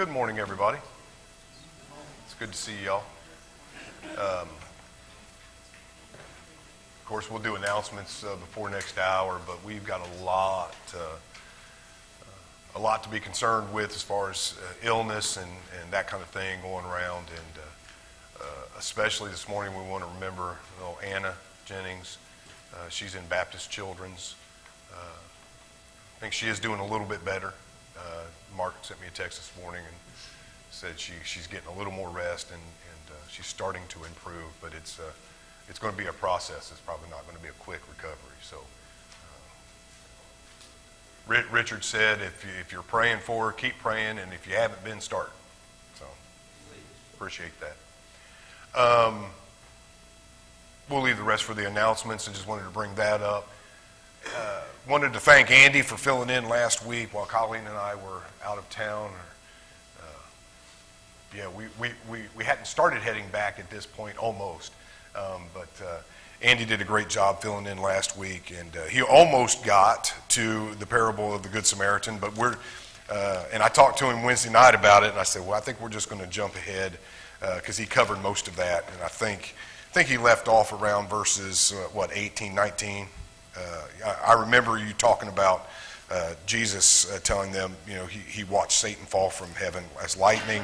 Good morning, everybody. It's good to see y'all. Of course, we'll do announcements before next hour, but we've got a lot to be concerned with as far as illness and that kind of thing going around. And especially this morning, we want to remember Anna Jennings. She's in Baptist Children's. I think she is doing a little bit better. Mark sent me a text this morning and said she's getting a little more rest and she's starting to improve, but it's going to be a process. It's probably not going to be a quick recovery. So Richard said if you're praying for her, keep praying, and if you haven't been, start. So appreciate that. We'll leave the rest for the announcements and just wanted to bring that up. Wanted to thank Andy for filling in last week while Colleen and I were out of town. We hadn't started heading back at this point almost, but Andy did a great job filling in last week, and he almost got to the parable of the Good Samaritan, but and I talked to him Wednesday night about it, and I said, well, I think we're just going to jump ahead because he covered most of that, and I think he left off around verses 18, 19. I remember you talking about Jesus telling them, he watched Satan fall from heaven as lightning.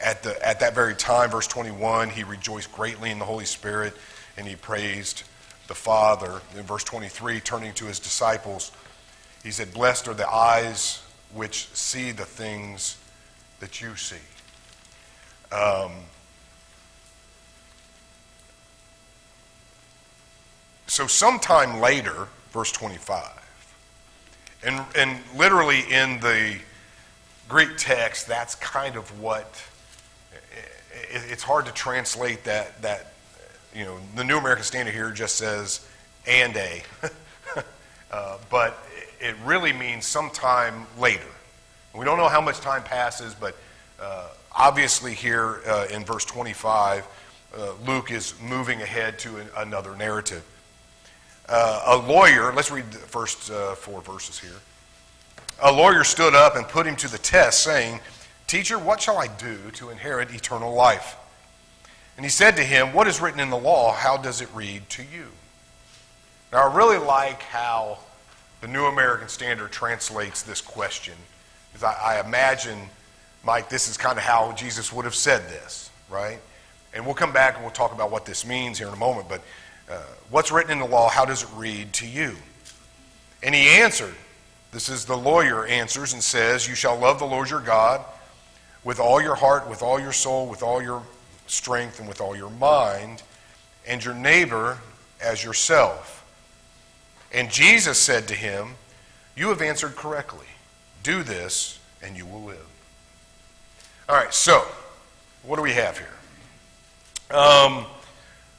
At that very time, verse 21, he rejoiced greatly in the Holy Spirit, and he praised the Father. In verse 23, turning to his disciples, he said, "Blessed are the eyes which see the things that you see." So sometime later, verse 25, and literally in the Greek text, that's kind of what, it's hard to translate that the New American Standard here just says, and a, but it really means sometime later. We don't know how much time passes, but obviously here in verse 25, Luke is moving ahead to another narrative. A lawyer, let's read the first 4 verses here. A lawyer stood up and put him to the test, saying, "Teacher, what shall I do to inherit eternal life?" And he said to him, "What is written in the law? How does it read to you?" Now, I really like how the New American Standard translates this question, because I imagine, Mike, this is kind of how Jesus would have said this, right? And we'll come back and we'll talk about what this means here in a moment, but what's written in the law, how does it read to you? And he answered, this is the lawyer answers and says, "You shall love the Lord your God with all your heart, with all your soul, with all your strength, and with all your mind, and your neighbor as yourself." And Jesus said to him, "You have answered correctly. Do this, and you will live." All right, so what do we have here?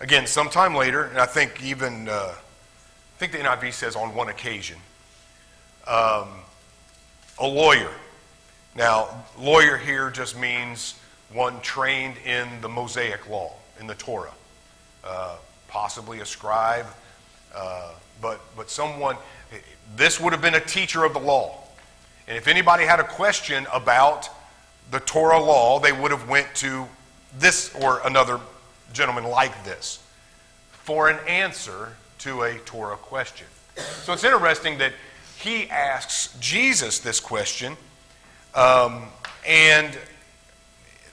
Again, sometime later, and I think even, the NIV says on one occasion, a lawyer. Now, lawyer here just means one trained in the Mosaic law, in the Torah. Possibly a scribe, but someone, this would have been a teacher of the law. And if anybody had a question about the Torah law, they would have went to this or another gentleman like this for an answer to a Torah question. So it's interesting that he asks Jesus this question, and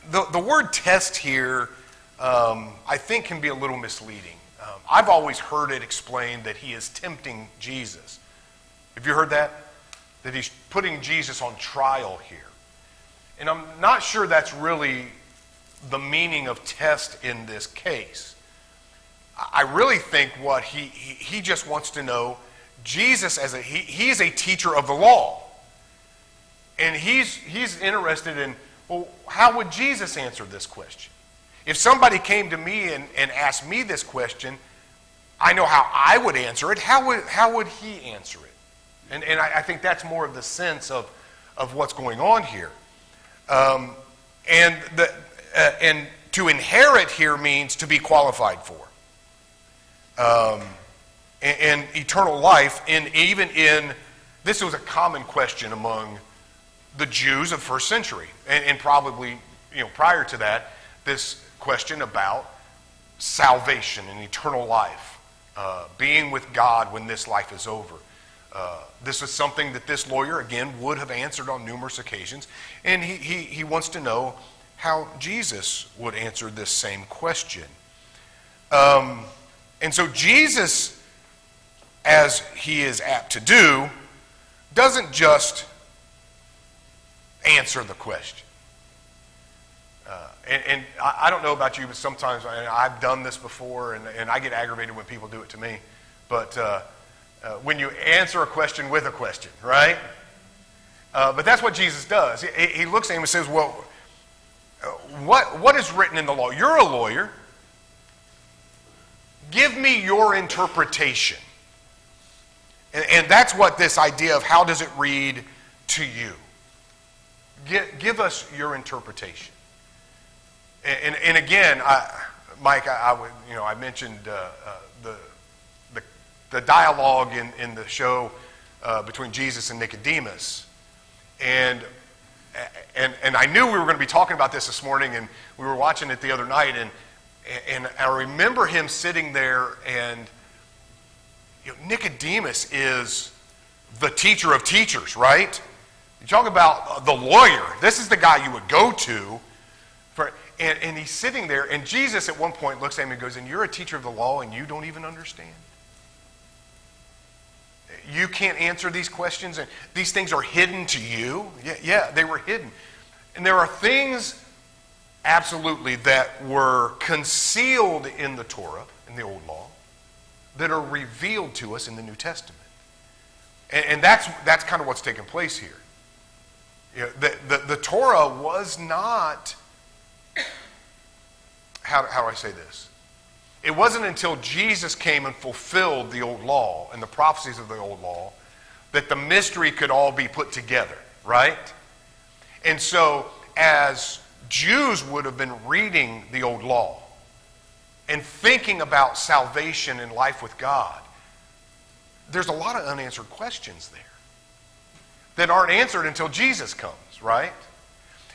the word test here I think can be a little misleading. I've always heard it explained that he is tempting Jesus. Have you heard that? That he's putting Jesus on trial here. And I'm not sure that's really the meaning of test in this case. I really think what he just wants to know, Jesus he is a teacher of the law. And he's interested in, well, how would Jesus answer this question? If somebody came to me and asked me this question, I know how I would answer it. How would he answer it? And I think that's more of the sense of what's going on here. And to inherit here means to be qualified for. And eternal life, even in this was a common question among the Jews of first century, and probably prior to that, this question about salvation and eternal life, being with God when this life is over. This is something that this lawyer, again, would have answered on numerous occasions, and he wants to know how Jesus would answer this same question. And so Jesus, as he is apt to do, doesn't just answer the question. And I don't know about you, but sometimes I've done this before, and I get aggravated when people do it to me. But when you answer a question with a question, right? But that's what Jesus does. He looks at him and says, well, what is written in the law? You're a lawyer. Give me your interpretation. And that's what this idea of how does it read to you. Give us your interpretation. And again, Mike, I mentioned the dialogue in the show between Jesus and Nicodemus, and I knew we were going to be talking about this morning, and we were watching it the other night, and I remember him sitting there, and Nicodemus is the teacher of teachers, right? You talk about the lawyer. This is the guy you would go to. And he's sitting there, and Jesus at one point looks at him and goes, and you're a teacher of the law and you don't even understand? You can't answer these questions, and these things are hidden to you? Yeah, they were hidden. And there are things, absolutely, that were concealed in the Torah, in the Old Law, that are revealed to us in the New Testament. And that's kind of what's taking place here. The Torah was not... How do I say this? It wasn't until Jesus came and fulfilled the old law and the prophecies of the old law that the mystery could all be put together, right? And so as Jews would have been reading the old law and thinking about salvation and life with God, there's a lot of unanswered questions there that aren't answered until Jesus comes, right?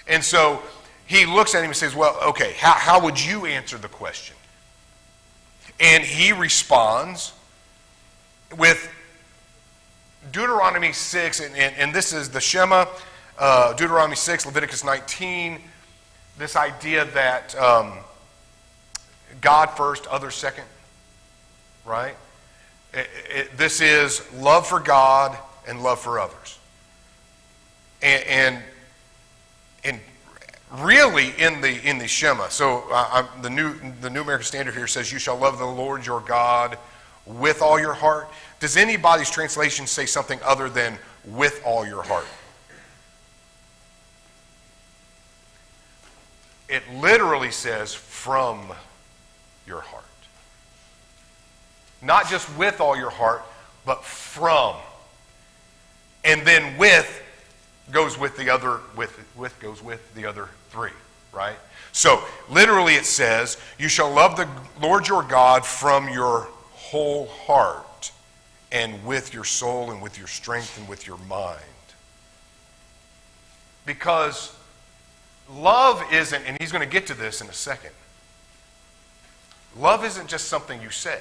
And so he looks at him and says, well, okay, how would you answer the question? And he responds with Deuteronomy 6, and this is the Shema, Deuteronomy 6, Leviticus 19, this idea that God first, others second, right? This is love for God and love for others. And really in the Shema, so the New American Standard here says, you shall love the Lord your God with all your heart. Does anybody's translation say something other than with all your heart? It literally says from your heart. Not just with all your heart, but from. And then with goes with the other, with goes with the other three, right? So literally it says, you shall love the Lord your God from your whole heart and with your soul and with your strength and with your mind. Because love isn't, and he's going to get to this in a second, love isn't just something you say.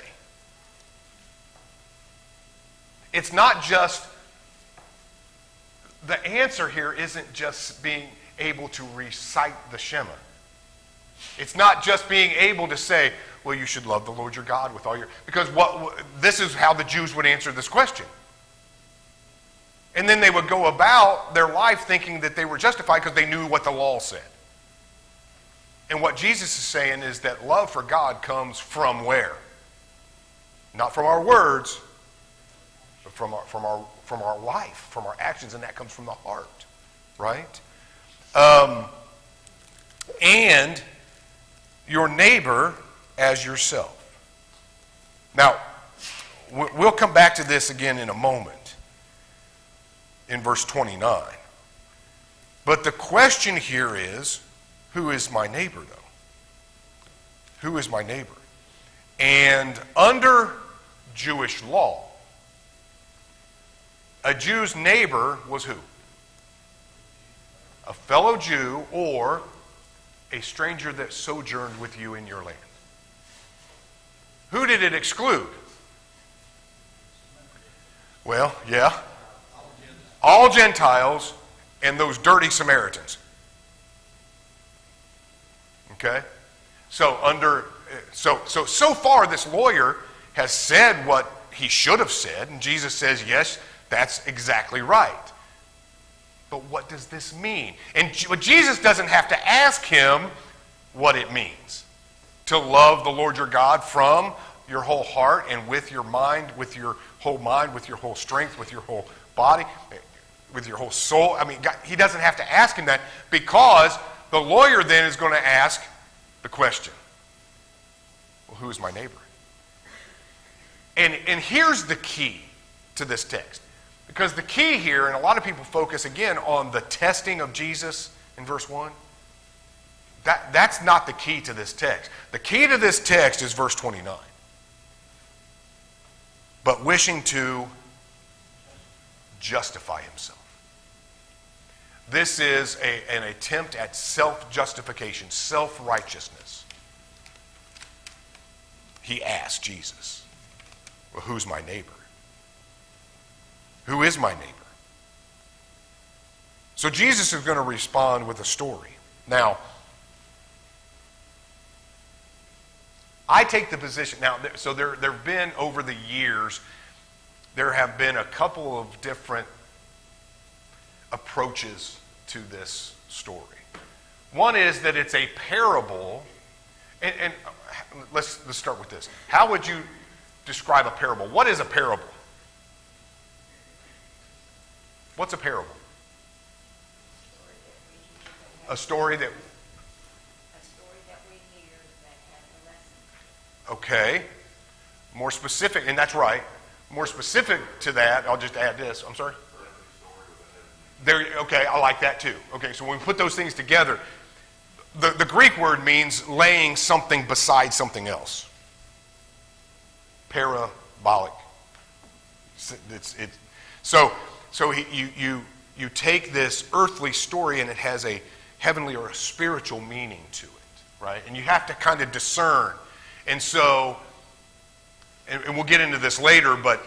It's not just, the answer here isn't just being able to recite the Shema. It's not just being able to say, well, you should love the Lord your God with all your... Because this is how the Jews would answer this question. And then they would go about their life thinking that they were justified because they knew what the law said. And what Jesus is saying is that love for God comes from where? Not from our words, but from our life, from our actions, and that comes from the heart, right? And your neighbor as yourself. Now, we'll come back to this again in a moment, in verse 29. But the question here is, who is my neighbor, though? Who is my neighbor? And under Jewish law, a Jew's neighbor was who? a fellow Jew or a stranger that sojourned with you in your land. Who did it exclude? Well, yeah. All Gentiles and those dirty Samaritans. Okay? So far this lawyer has said what he should have said, and Jesus says, yes, that's exactly right. But what does this mean? And Jesus doesn't have to ask him what it means to love the Lord your God from your whole heart and with your mind, with your whole strength, with your whole body, with your whole soul. I mean, God, he doesn't have to ask him that, because the lawyer then is going to ask the question, well, who is my neighbor? And here's the key to this text. Because the key here, and a lot of people focus again on the testing of Jesus in verse 1. That's not the key to this text. The key to this text is verse 29. But wishing to justify himself. This is an attempt at self-justification, self-righteousness. He asked Jesus, well, who's my neighbor? Who is my neighbor? So Jesus is going to respond with a story. Now, I take the position, so there have been over the years, there have been a couple of different approaches to this story. One is that it's a parable, and let's start with this. How would you describe a parable? What is a parable? What's a parable? A story that we hear that has a lesson. Okay. More specific, and that's right. More specific to that, I'll just add this. I'm sorry? There. Okay, I like that too. Okay, so when we put those things together, the Greek word means laying something beside something else. Parabolic. So you take this earthly story and it has a heavenly or a spiritual meaning to it, right? And you have to kind of discern. And so, and we'll get into this later, but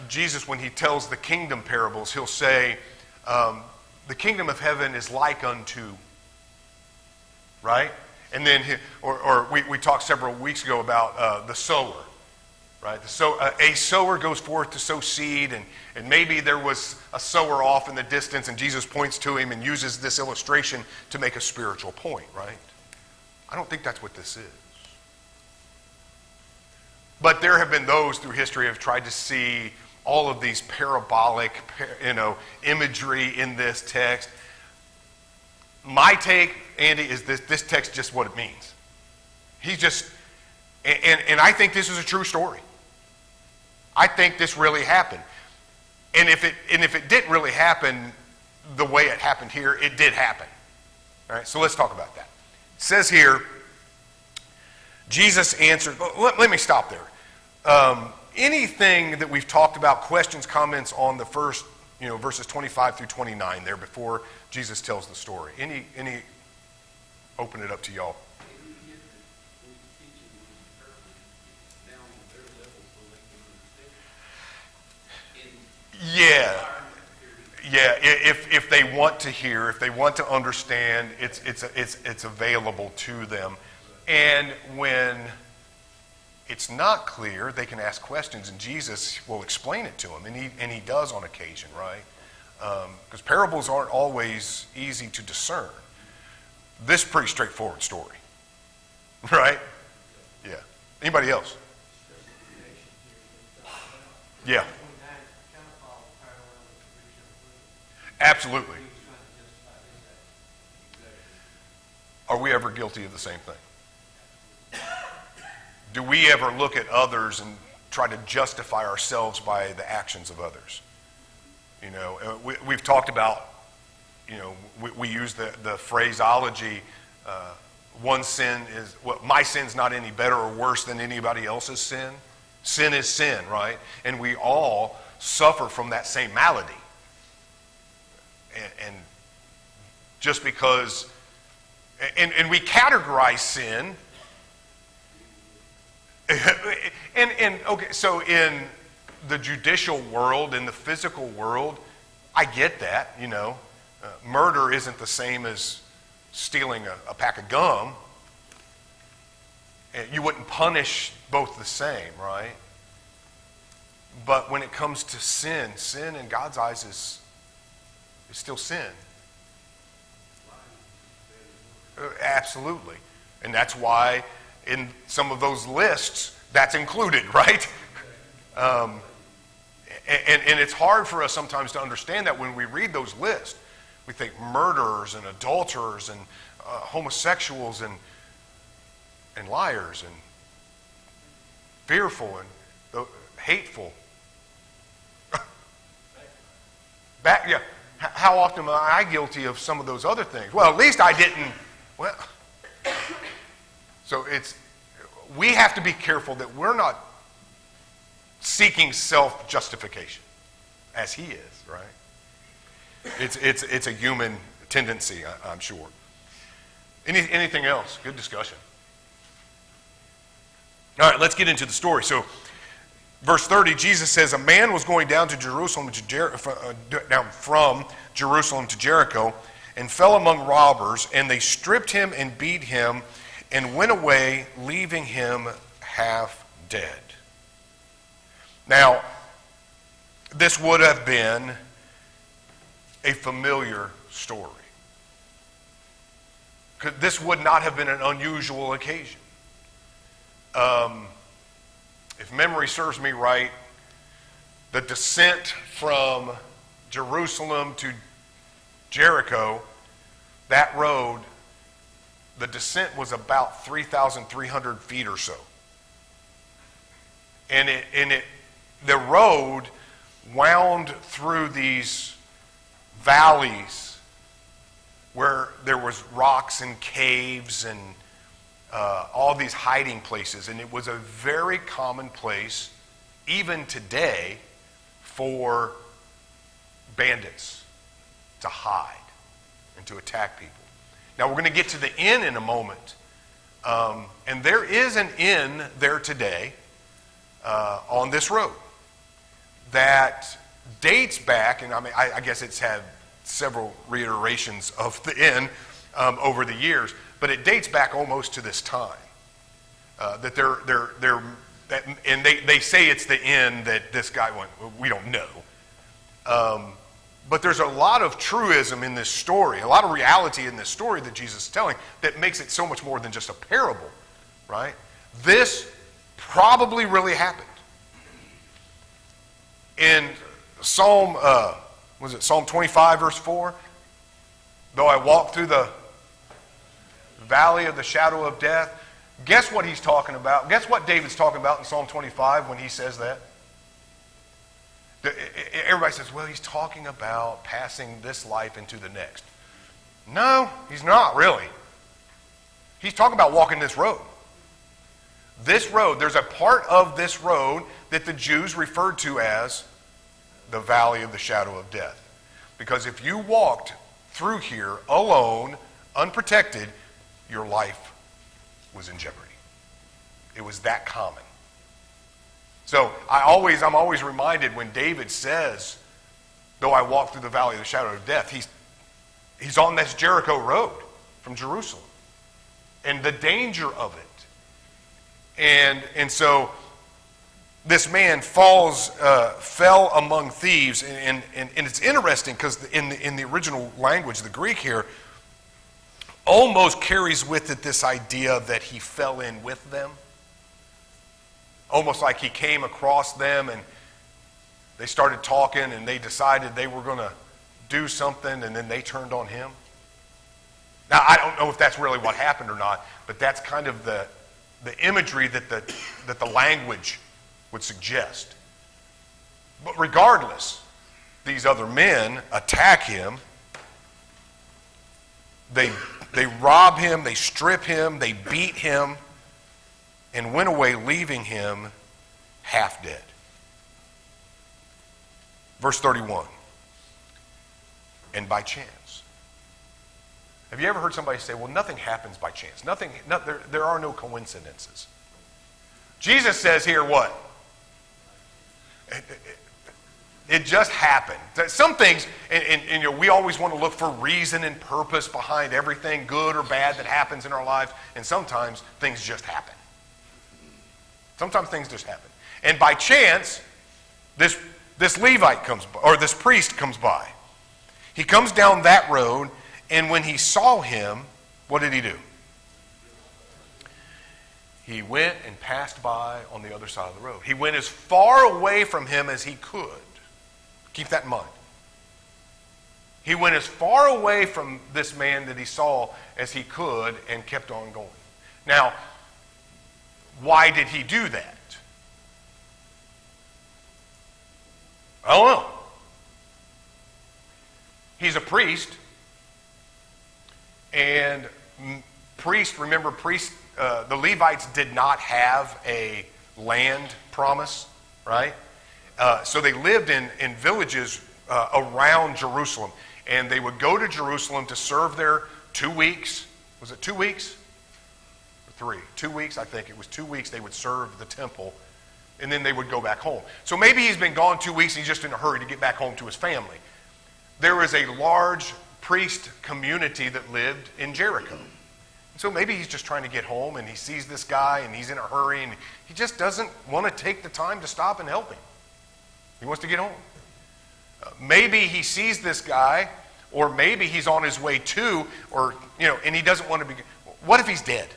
Jesus, when he tells the kingdom parables, he'll say, the kingdom of heaven is like unto, right? And then, we talked several weeks ago about the sower. Right? A sower goes forth to sow seed, and maybe there was a sower off in the distance, and Jesus points to him and uses this illustration to make a spiritual point, right? I don't think that's what this is. But there have been those through history who have tried to see all of these parabolic, imagery in this text. My take, Andy, is this text just what it means. And I think this is a true story. I think this really happened. And if it didn't really happen the way it happened here, it did happen. All right, so let's talk about that. It says here, Jesus answered, let me stop there. Anything that we've talked about, questions, comments on the first, verses 25 through 29 there before Jesus tells the story. Any open it up to y'all. Yeah. If they want to hear, if they want to understand, it's available to them. And when it's not clear, they can ask questions, and Jesus will explain it to them, and he does on occasion, right? Because parables aren't always easy to discern. This is a pretty straightforward story, right? Yeah. Anybody else? Yeah. Absolutely. Are we ever guilty of the same thing? Do we ever look at others and try to justify ourselves by the actions of others? We've talked about, we use the phraseology, one sin is, my sin's not any better or worse than anybody else's sin. Sin is sin, right? And we all suffer from that same malady. And just because, and we categorize sin. And okay, so in the judicial world, in the physical world, I get that, murder isn't the same as stealing a pack of gum. You wouldn't punish both the same, right? But when it comes to sin, sin in God's eyes is still sin. Absolutely. And that's why in some of those lists, that's included, right? And it's hard for us sometimes to understand that when we read those lists. We think murderers and adulterers and homosexuals and liars and fearful and hateful. How often am I guilty of some of those other things? Well, at least I didn't. Well, so we have to be careful that we're not seeking self-justification, as he is, right? It's a human tendency, I'm sure. Anything else? Good discussion. All right, let's get into the story. So, verse 30, Jesus says, a man was going down to Jerusalem from Jerusalem to Jericho, and fell among robbers, and they stripped him and beat him, and went away, leaving him half dead. Now, this would have been a familiar story. This would not have been an unusual occasion. If memory serves me right, the descent from Jerusalem to Jericho, that road, the descent was about 3,300 feet or so. And the road wound through these valleys where there was rocks and caves and all these hiding places. And it was a very common place, even today, for bandits to hide and to attack people. Now, we're going to get to the inn in a moment. And there is an inn there today on this road that dates back, and I guess it's had several reiterations of the inn over the years, but it dates back almost to this time. And they say it's the inn that this guy went. We don't know. But there's a lot of truism in this story, a lot of reality in this story that Jesus is telling that makes it so much more than just a parable, right? This probably really happened. In Psalm 25, verse 4? Though I walk through the valley of the shadow of death. Guess what he's talking about? Guess what David's talking about in Psalm 25 when he says that? Everybody says, well, he's talking about passing this life into the next. No, he's not really. He's talking about walking this road. This road, there's a part of this road that the Jews referred to as the valley of the shadow of death. Because if you walked through here alone, unprotected, your life was in jeopardy. It was that common. So I'm always reminded when David says, though I walk through the valley of the shadow of death, he's on this Jericho road from Jerusalem. And the danger of it. And so this man fell among thieves, and it's interesting because in the original language, the Greek here, almost carries with it this idea that he fell in with them. Almost like he came across them and they started talking and they decided they were going to do something and then they turned on him. Now, I don't know if that's really what happened or not, but that's kind of the imagery that the language would suggest. But regardless, these other men attack him. They rob him, they strip him, they beat him, and went away, leaving him half dead. Verse 31. And by chance. Have you ever heard somebody say, well, nothing happens by chance. There are no coincidences. Jesus says here what? It just happened. Some things, and we always want to look for reason and purpose behind everything, good or bad, that happens in our lives. And sometimes things just happen. Sometimes things just happen. And by chance, this Levite comes by, or this priest comes by. He comes down that road, and when he saw him, what did he do? He went and passed by on the other side of the road. He went as far away from him as he could. Keep that in mind. He went as far away from this man that he saw as he could and kept on going. Now, why did he do that? I don't know. He's a priest. And remember, the Levites did not have a land promise, right? So they lived in villages around Jerusalem. And they would go to Jerusalem to serve there 2 weeks. Was it 2 weeks? Or 3? 2 weeks, I think. It was 2 weeks they would serve the temple. And then they would go back home. So maybe he's been gone 2 weeks and he's just in a hurry to get back home to his family. There was a large priest community that lived in Jericho. So maybe he's just trying to get home and he sees this guy and he's in a hurry and he just doesn't want to take the time to stop and help him. He wants to get home. Maybe he sees this guy, or maybe he's on his way to, and he doesn't want to be. What if he's dead?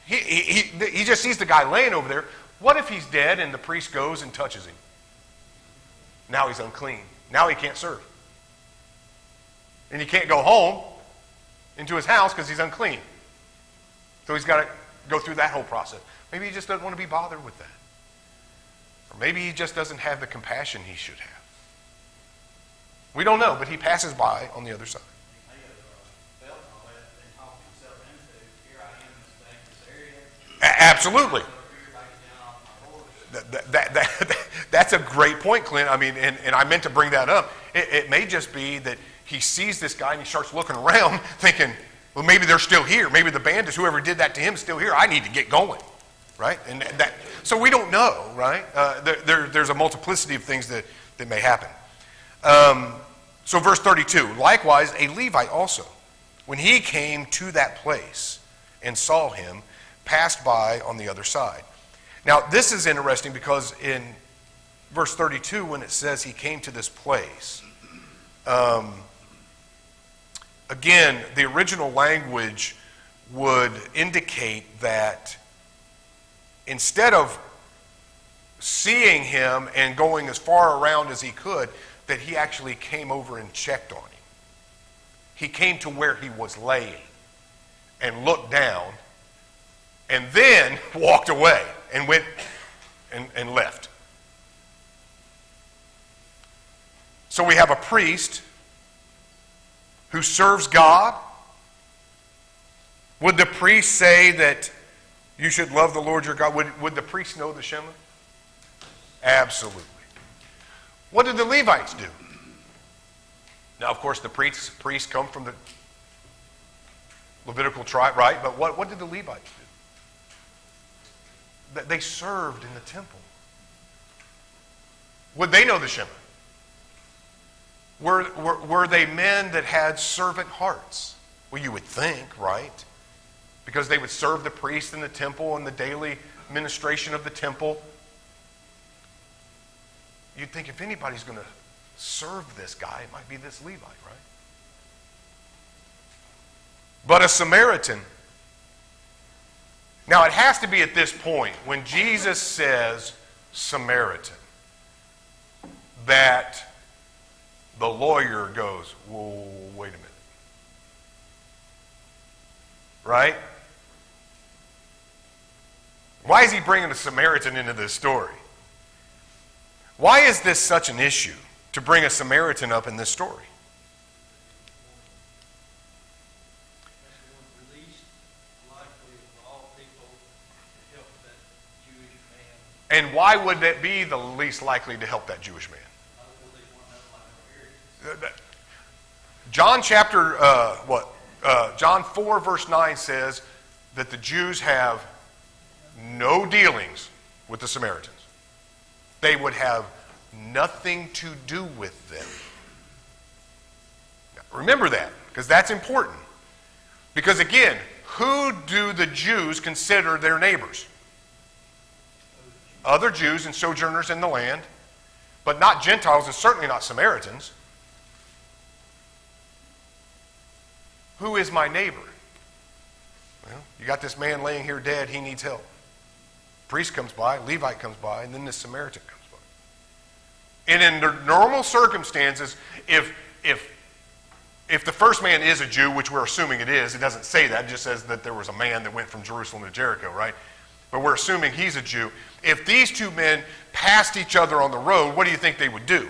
He just sees the guy laying over there. What if he's dead and the priest goes and touches him? Now he's unclean. Now he can't serve. And he can't go home into his house because he's unclean. So he's got to go through that whole process. Maybe he just doesn't want to be bothered with that. Or maybe he just doesn't have the compassion he should have. We don't know, but he passes by on the other side. Absolutely. That's a great point, Clint. I mean, and I meant to bring that up. It may just be that he sees this guy and he starts looking around thinking, well, maybe they're still here. Maybe the bandits, whoever did that to him, is still here. I need to get going, right? And so we don't know, right? There's a multiplicity of things that may happen. So verse 32, likewise, a Levite also, when he came to that place and saw him, passed by on the other side. Now, this is interesting because in verse 32, when it says he came to this place, again, the original language would indicate that instead of seeing him and going as far around as he could, that he actually came over and checked on him. He came to where he was laying and looked down and then walked away and went and left. So we have a priest who serves God. Would the priest say that you should love the Lord your God? Would the priest know the Shema? Absolutely. What did the Levites do? Now, of course, the priests come from the Levitical tribe, right? But what did the Levites do? They served in the temple. Would they know the Shema? Were they men that had servant hearts? Well, you would think, right? Because they would serve the priest in the temple and the daily ministration of the temple. You'd think if anybody's going to serve this guy, it might be this Levite, right? But a Samaritan. Now, it has to be at this point, when Jesus says Samaritan, that the lawyer goes, whoa, wait a minute. Right? Why is he bringing a Samaritan into this story? Why is this such an issue to bring a Samaritan up in this story? And why would that be the least likely to help that Jewish man? John John 4 verse 9 says that the Jews have no dealings with the Samaritans. They would have nothing to do with them. Now, remember that, because that's important. Because again, who do the Jews consider their neighbors? Other Jews and sojourners in the land, but not Gentiles and certainly not Samaritans. Who is my neighbor? Well, you got this man laying here dead, he needs help. Priest comes by, Levite comes by, and then this Samaritan comes by. And in normal circumstances, if the first man is a Jew, which we're assuming it is, it doesn't say that, it just says that there was a man that went from Jerusalem to Jericho, right? But we're assuming he's a Jew. If these two men passed each other on the road, what do you think they would do?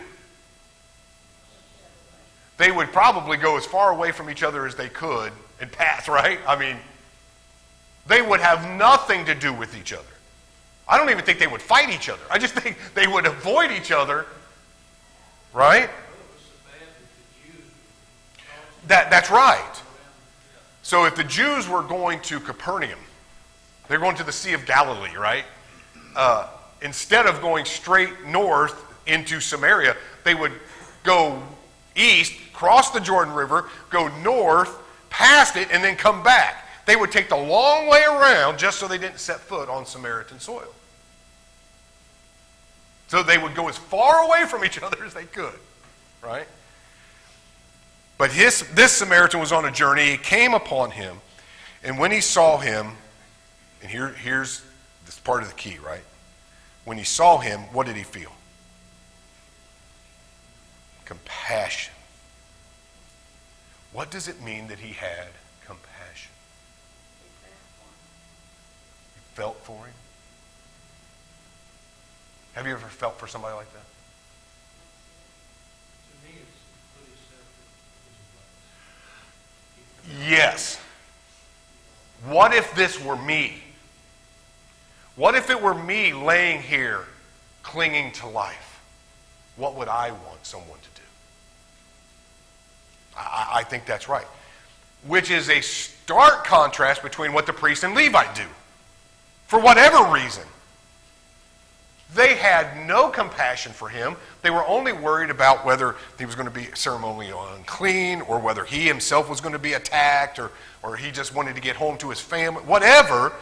They would probably go as far away from each other as they could and pass, right? I mean, they would have nothing to do with each other. I don't even think they would fight each other. I just think they would avoid each other, right? That's right. So if the Jews were going to Capernaum, they're going to the Sea of Galilee, right? Instead of going straight north into Samaria, they would go east, cross the Jordan River, go north, past it, and then come back. They would take the long way around just so they didn't set foot on Samaritan soil. So they would go as far away from each other as they could, right? But this Samaritan was on a journey. He came upon him, and when he saw him, and here's this part of the key, right? When he saw him, what did he feel? Compassion. What does it mean that he had compassion? He felt for him. Have you ever felt for somebody like that? Yes. What if this were me? What if it were me laying here clinging to life? What would I want someone to do? I think that's right. Which is a stark contrast between what the priest and Levite do. For whatever reason. They had no compassion for him. They were only worried about whether he was going to be ceremonially unclean, or whether he himself was going to be attacked, or he just wanted to get home to his family. Whatever.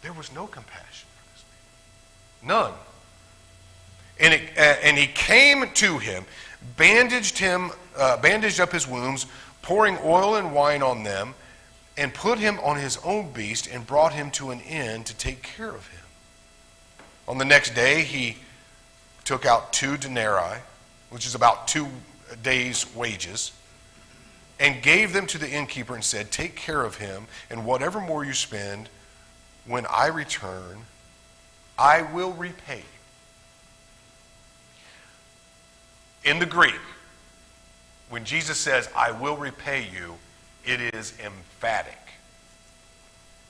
There was no compassion for this man. None. And he came to him, bandaged up his wounds, pouring oil and wine on them, and put him on his own beast, and brought him to an inn to take care of him. On the next day, he took out 2 denarii, which is about 2 days' wages, and gave them to the innkeeper and said, "Take care of him, and whatever more you spend, when I return, I will repay you." In the Greek, when Jesus says, "I will repay you," it is emphatic.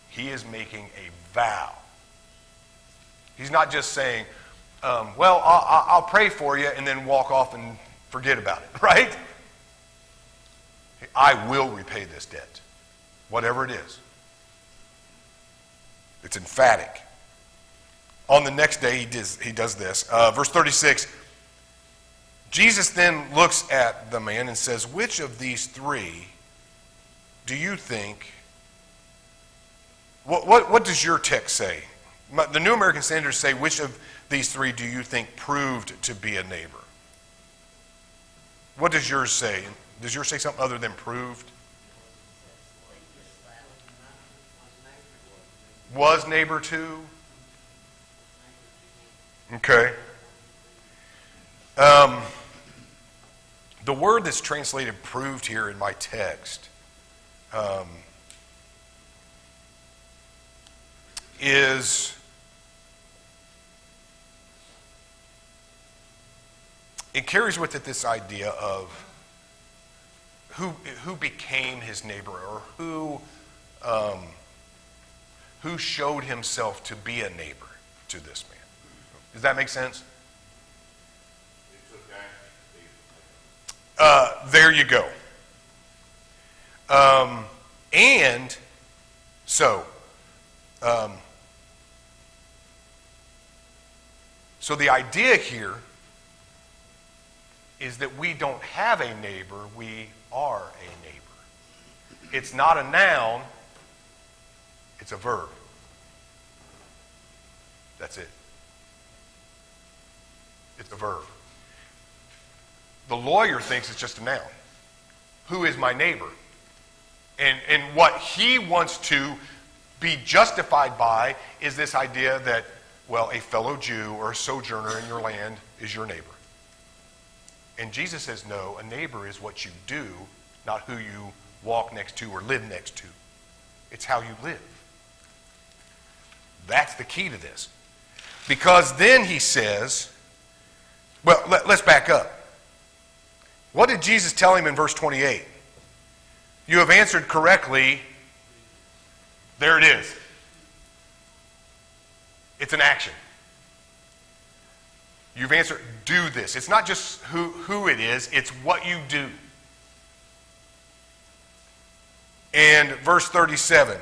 He is making a vow. He's not just saying, well, I'll pray for you and then walk off and forget about it, right? I will repay this debt, whatever it is. It's emphatic. On the next day, he does this. Verse 36, Jesus then looks at the man and says, "Which of these 3 do you think..." What does your text say? The New American Standards say, "Which of these 3 do you think proved to be a neighbor?" What does yours say? Does yours say something other than proved? Was neighbor too? Okay. The word that's translated "proved" here in my text it carries with it this idea of who became his neighbor, or who showed himself to be a neighbor to this man. Does that make sense? There you go. And so the idea here is that we don't have a neighbor, we are a neighbor. It's not a noun, it's a verb. That's it. It's a verb. The lawyer thinks it's just a noun. Who is my neighbor? And what he wants to be justified by is this idea that, well, a fellow Jew or a sojourner in your land is your neighbor. And Jesus says, no, a neighbor is what you do, not who you walk next to or live next to. It's how you live. That's the key to this. Because then he says, well, let's back up. What did Jesus tell him in verse 28? You have answered correctly. There it is. It's an action. You've answered, do this. It's not just who it is, it's what you do. And verse 37,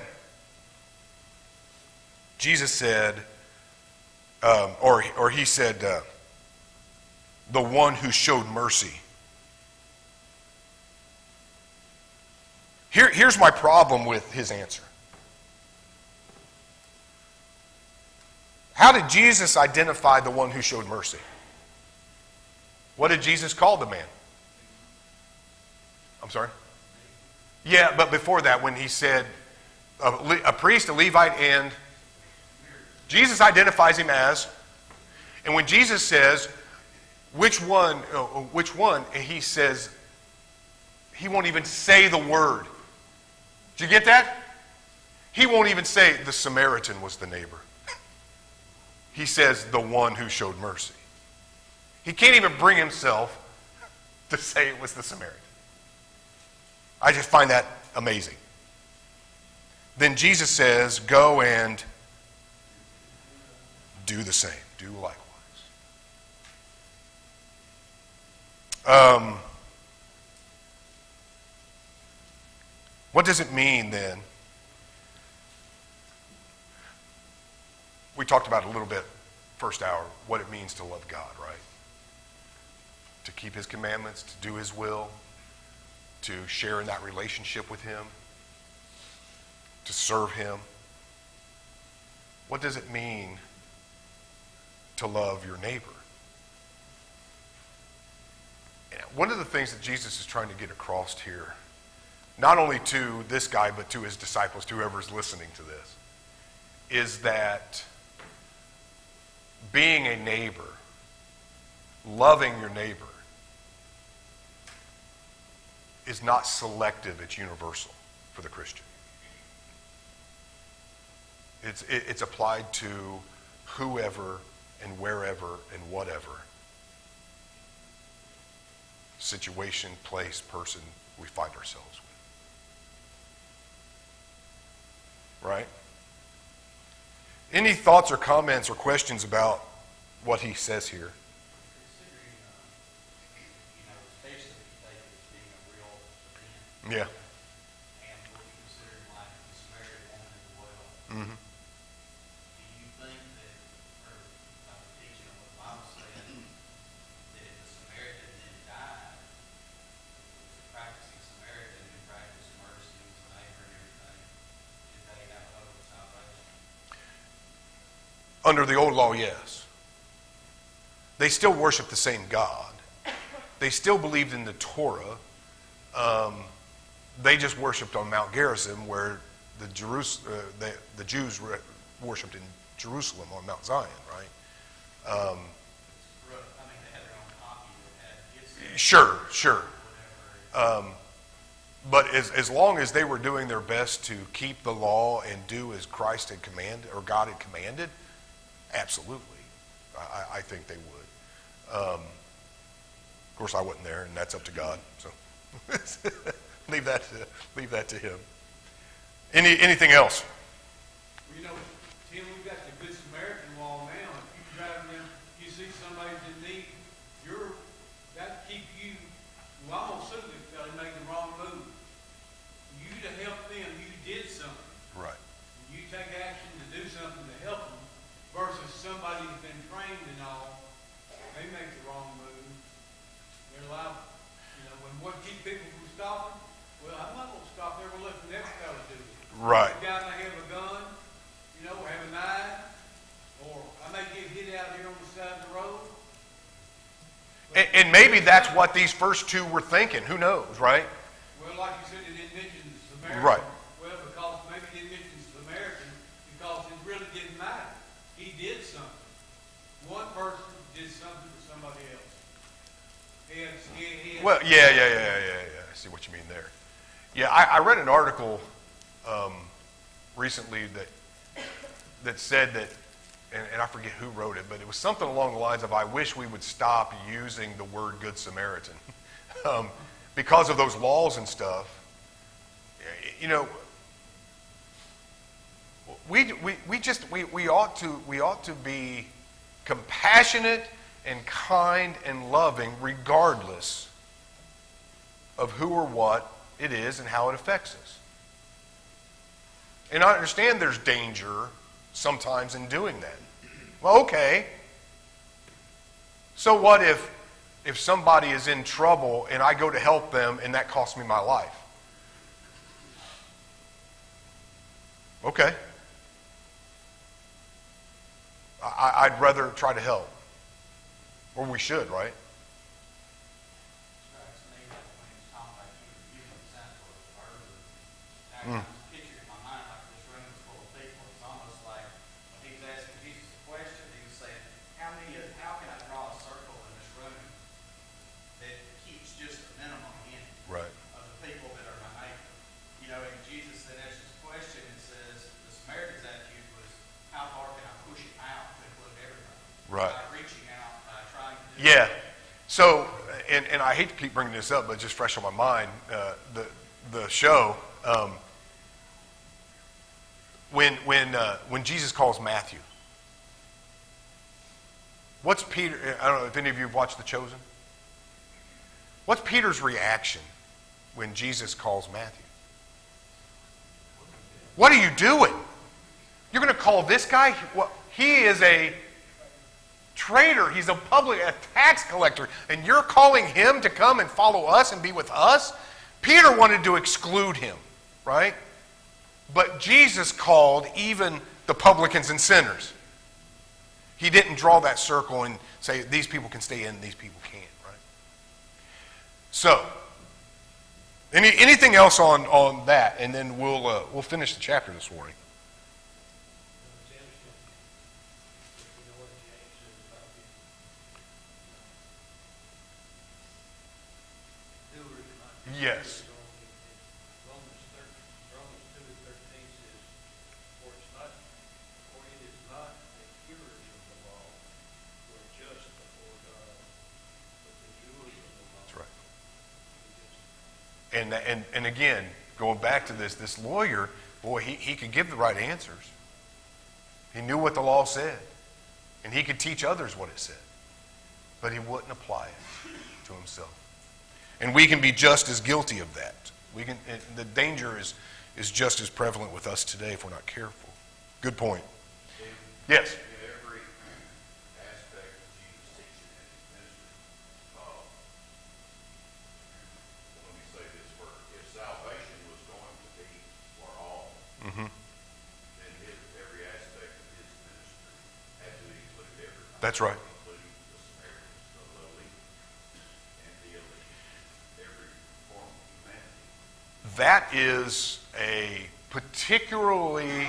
Jesus said, or he said, the one who showed mercy. Here's my problem with his answer. How did Jesus identify the one who showed mercy? What did Jesus call the man? I'm sorry? Yeah, but before that, when he said a priest, a Levite, and Jesus identifies him as, and when Jesus says, which one, and he says, he won't even say the word. Did you get that? He won't even say the Samaritan was the neighbor. He says the one who showed mercy. He can't even bring himself to say it was the Samaritan. I just find that amazing. Then Jesus says, go and do the same. Do likewise. What does it mean then? We talked about it a little bit first hour, what it means to love God, right? To keep his commandments, to do his will, to share in that relationship with him, to serve him. What does it mean to love your neighbor? And one of the things that Jesus is trying to get across here, not only to this guy, but to his disciples, to whoever's listening to this, is that being a neighbor, loving your neighbor, is not selective, it's universal for the Christian. It's applied to whoever and wherever and whatever situation, place, person we find ourselves with. Right? Any thoughts or comments or questions about what he says here? Yeah. And what you consider like the Samaritan woman as well. Mm-hmm. Do you think that, or teaching on what the Bible said, that if the Samaritan then died, was practicing Samaritan and practiced mercy and favor and everything, did they have a hope of salvation? Under the old law, yes. They still worshiped the same God. They still believed in the Torah. They just worshipped on Mount Gerizim, where the Jews worshipped in Jerusalem on Mount Zion, right? They had their own copy that had his. Sure. But as long as they were doing their best to keep the law and do as Christ had commanded, or God had commanded, absolutely, I think they would. Of course, I wasn't there, and that's up to God. So leave that to him. Anything else? Well, Tim, we've got the Good Samaritan law now. If you drive down, you see somebody's in need, that keep you. Well, I'm Well, when one keep people from stopping, well, I'm not going to stop there. We'll let the next fellow do it. Right. The guy may have a gun, or have a knife, or I may get hit out here on the side of the road. And maybe that's what these first two were thinking. Who knows, right? Well, like you said, it didn't mention the Samaritan. Right. Well, because maybe it didn't mention the Samaritan because it really didn't matter. He did something. One person did something to somebody else. Well, yeah. I see what you mean there. Yeah, I read an article recently that said that, and I forget who wrote it, but it was something along the lines of, I wish we would stop using the word Good Samaritan because of those laws and stuff. We ought to be compassionate and kind and loving regardless of who or what it is and how it affects us. And I understand there's danger sometimes in doing that. Well, okay. So what if somebody is in trouble and I go to help them and that costs me my life? Okay. I'd rather try to help. Or we should, right? Strikes me like when he was talking about you an example of murder. Now, I picture in my mind like this room is full of people. It's almost like when he was asking Jesus a question, he was saying, how can I draw a circle in this room that keeps just a minimum in Right. of the people that are my neighbor? And Jesus then asks this question and says, the Samaritan's attitude was, how far can I push it out to include everybody? Right. By reaching out, by trying to do Yeah. So, and I hate to keep bringing this up, but just fresh on my mind, the show, when Jesus calls Matthew, what's Peter? I don't know if any of you have watched The Chosen. What's Peter's reaction when Jesus calls Matthew? What are you doing? You're going to call this guy? Well, he is a traitor. He's a tax collector, and you're calling him to come and follow us and be with us? Peter wanted to exclude him, right? But Jesus called even the publicans and sinners. He didn't draw that circle and say these people can stay in, these people can't, right? So, anything else on that, and then we'll finish the chapter this morning. Yes. Romans 2:13 says, for it is not the hearers of the law who are just before God, but the doers of the law. That's right. And again, going back to this lawyer, boy, he could give the right answers. He knew what the law said, and he could teach others what it said, but he wouldn't apply it to himself. And we can be just as guilty of that. The danger is just as prevalent with us today if we're not careful. Good point. Yes? Every aspect of Jesus' teaching and his ministry, let me say this first. If salvation was going to be for all, then every aspect of his ministry had to include everybody. That's right. Including the Samaritans, the lowly, and the elite, every form of humanity. That is a particularly,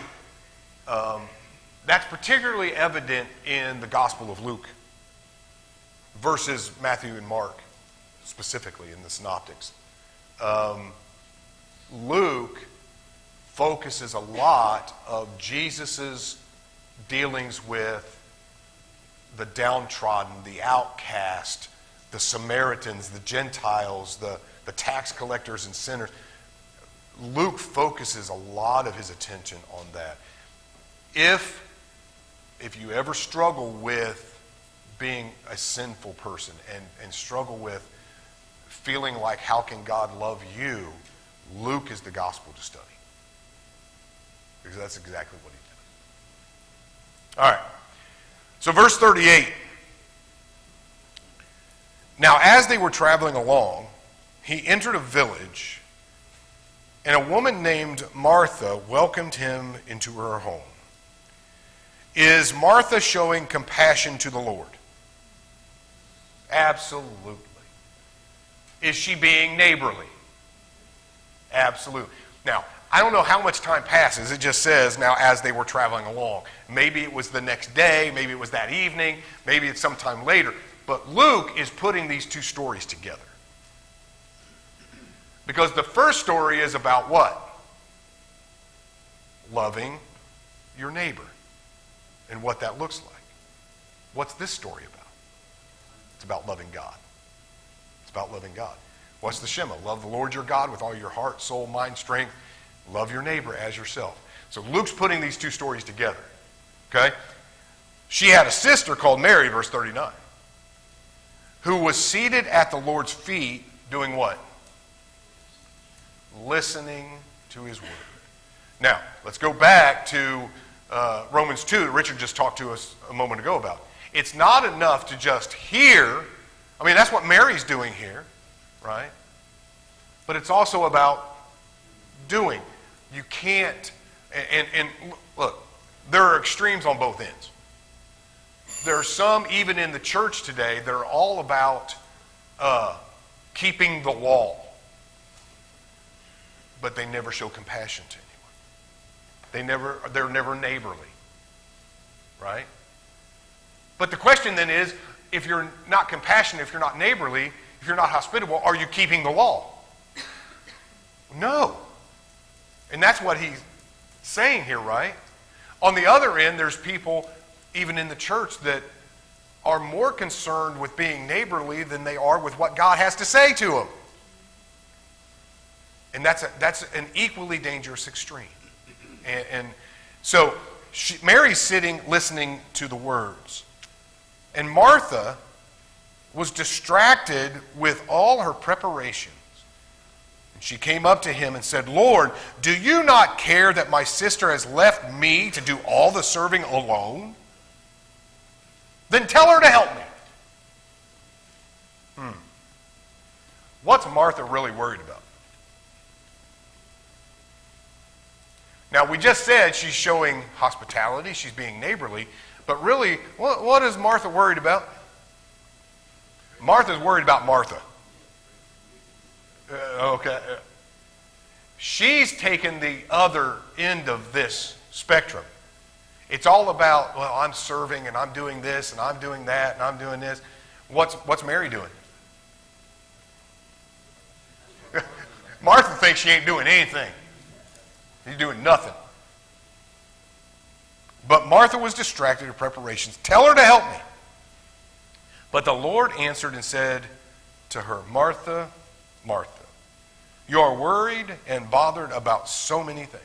that's particularly evident in the Gospel of Luke versus Matthew and Mark, specifically in the Synoptics. Luke focuses a lot of Jesus's dealings with the downtrodden, the outcast, the Samaritans, the Gentiles, the tax collectors and sinners. Luke focuses a lot of his attention on that. If you ever struggle with being a sinful person and struggle with feeling like how can God love you, Luke is the gospel to study. Because that's exactly what he did. All right. So verse 38. Now, as they were traveling along, he entered a village, and a woman named Martha welcomed him into her home. Is Martha showing compassion to the Lord? Absolutely. Is she being neighborly? Absolutely. Now, I don't know how much time passes. It just says, now as they were traveling along. Maybe it was the next day. Maybe it was that evening. Maybe it's sometime later. But Luke is putting these two stories together. Because the first story is about what? Loving your neighbor and what that looks like. What's this story about? It's about loving God. It's about loving God. What's the Shema? Love the Lord your God with all your heart, soul, mind, strength. Love your neighbor as yourself. So Luke's putting these two stories together. Okay? She had a sister called Mary, verse 39, who was seated at the Lord's feet doing what? Listening to his word. Now, let's go back to Romans 2 that Richard just talked to us a moment ago about. It's not enough to just hear. I mean, that's what Mary's doing here, right? But it's also about doing. You can't, and look, there are extremes on both ends. There are some, even in the church today, that are all about keeping the law. But they never show compassion to anyone. They're never neighborly. Right? But the question then is, if you're not compassionate, if you're not neighborly, if you're not hospitable, are you keeping the law? No. And that's what he's saying here, right? On the other end, there's people, even in the church, that are more concerned with being neighborly than they are with what God has to say to them. And that's an equally dangerous extreme. And so Mary's sitting listening to the words. And Martha was distracted with all her preparations. And she came up to him and said, Lord, do you not care that my sister has left me to do all the serving alone? Then tell her to help me. What's Martha really worried about? Now, we just said she's showing hospitality, she's being neighborly, but really, what is Martha worried about? Martha's worried about Martha. Okay. She's taken the other end of this spectrum. It's all about, well, I'm serving and I'm doing this and I'm doing that and I'm doing this. What's Mary doing? Martha thinks she ain't doing anything. She's doing nothing. But Martha was distracted in preparations. Tell her to help me. But the Lord answered and said to her, Martha, Martha, you are worried and bothered about so many things.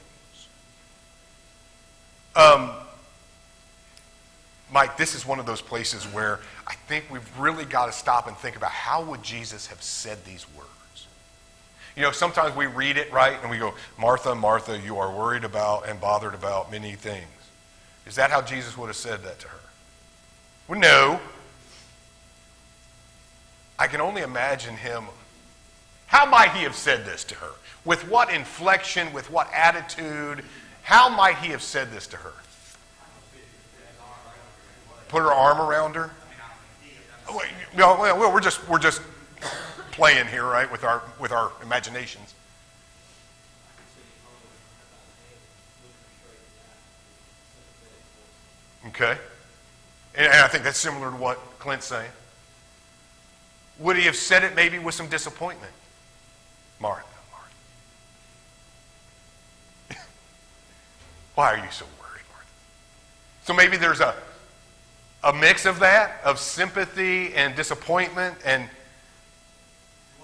Mike, this is one of those places where I think we've really got to stop and think about how would Jesus have said these words. You know, sometimes we read it, right, and we go, Martha, Martha, you are worried about and bothered about many things. Is that how Jesus would have said that to her? Well, no. I can only imagine him. How might he have said this to her? With what inflection, with what attitude? How might he have said this to her? Put her arm around her? Well, we're just playing here, right, with our imaginations. Okay. And I think that's similar to what Clint's saying. Would he have said it maybe with some disappointment? Martha, Martha. Why are you so worried, Martha? So maybe there's a mix of that, of sympathy and disappointment. And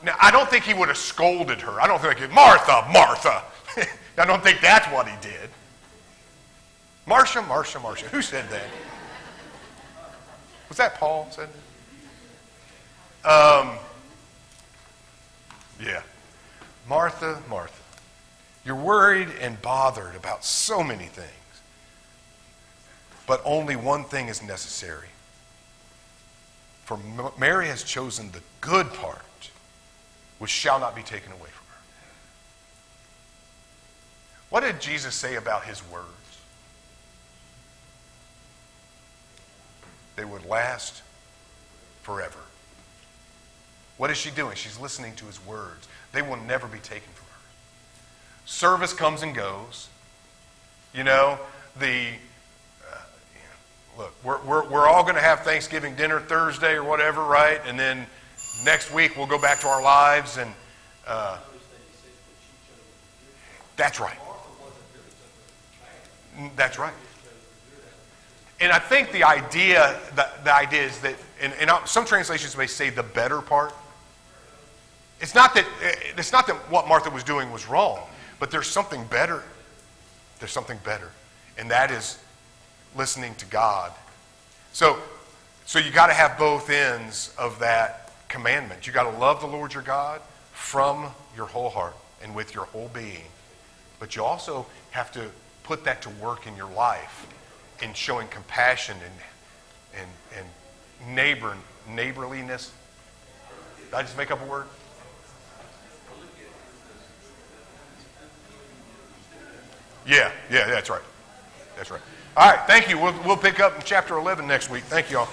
now, I don't think he would have scolded her. I don't think, Martha, Martha. I don't think that's what he did. Marcia, Marcia, Marcia. Who said that? Was that Paul said that? Yeah. Martha, Martha. You're worried and bothered about so many things. But only one thing is necessary. For Mary has chosen the good part, which shall not be taken away from her. What did Jesus say about his words? They would last forever. What is she doing? She's listening to his words. They will never be taken from her. Service comes and goes. You know, look, we're all going to have Thanksgiving dinner Thursday or whatever, right? And then next week we'll go back to our lives, and that's right. That's right. And I think the idea is that, and some translations may say the better part. It's not that what Martha was doing was wrong, but there's something better. There's something better, and that is listening to God. So you got to have both ends of that commandment. You got to love the Lord your God from your whole heart and with your whole being, but you also have to put that to work in your life in showing compassion and neighborliness. Did I just make up a word? Yeah, that's right. That's right. All right, thank you. We'll pick up in chapter 11 next week. Thank you all.